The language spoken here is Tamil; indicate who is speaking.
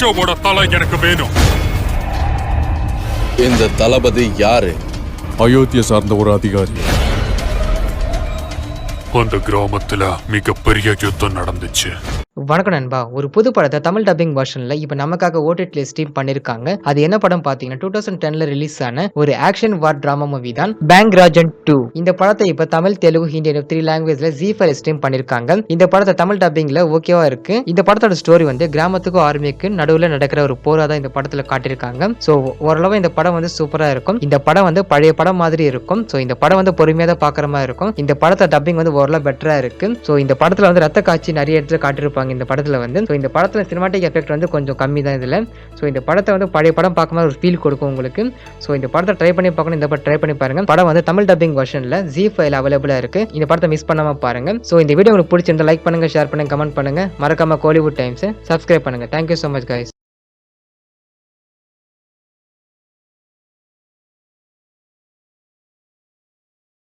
Speaker 1: கேஷவோட தலை எனக்கு வேணும்.
Speaker 2: இந்த தளபதி யாரு?
Speaker 3: அயோத்தியை சார்ந்த ஒரு அதிகாரி.
Speaker 1: அந்த கிராமத்துல மிகப்பெரிய யுத்தம் நடந்துச்சு.
Speaker 4: வணக்கம் நண்பா. ஒரு புது படத்தை தமிழ் டப்பிங் வெர்ஷன்ல இப்போ நமக்காக ஓடிடில ஸ்ட்ரீம் பண்ணிருக்காங்க. அது என்ன படம் பாத்தீங்கன்னா 2010ல ரிலீஸ் ஆன ஒரு ஆக்ஷன் வார் டிராமா மூவி தான் பேங்க் ராஜன் 2. இந்த படத்தை இப்போ தமிழ், தெலுங்கு, ஹிந்தி 3 லாங்குவேஜ்ல ZEE5 ஸ்ட்ரீம் பண்ணிருக்காங்க. இந்த படத்தை தமிழ் டப்பிங்ல ஓகேவா இருக்கு. இந்த படத்தோட ஸ்டோரி வந்து கிராமத்துக்கும் ஆர்மிக்கும் நடுவுல நடக்கிற ஒரு போரா தான் இந்த படத்துல காட்டியிருக்காங்க. ஸோ ஓரளவு இந்த படம் வந்து சூப்பரா இருக்கும். இந்த படம் வந்து பழைய படம் மாதிரி இருக்கும். ஸோ இந்த படம் வந்து பொறுமையா தான் பாக்குற மாதிரி இருக்கும். இந்த படத்தை டப்பிங் வந்து ஓரளவு பெட்டரா இருக்கு. ஸோ இந்த படத்துல வந்து ரத்த காட்சி நிறைய இடத்துல காட்டியிருப்பாங்க. இந்த படத்துல வந்து இந்த படத்துல சினிமாட்டிக் எஃபெக்ட் வந்து கொஞ்சம் கம்மி தான் இதுல. ஸோ இந்த படத்தை வந்து பழைய படம் பார்க்கும்போது ஒரு ஃபீல் கொடுக்கும் உங்களுக்கு. ஸோ இந்த படத்தை ட்ரை பண்ணி பார்க்கணும். இந்த படம் ட்ரை பண்ணி பாருங்க. படம் வந்து தமிழ் டப்பிங் வெர்ஷன்ல ZEE5 அவைலபிளா இருக்கு. இந்த படத்தை மிஸ் பண்ணாம பாருங்க. ஸோ இந்த வீடியோ உங்களுக்கு பிடிச்சிருந்தா லைக் பண்ணுங்க, ஷேர் பண்ணுங்க, கமெண்ட் பண்ணுங்க. மறக்காம கோலிவுட் டைம்ஸ் சப்ஸ்கிரைப் பண்ணுங்க. Thank you so much guys.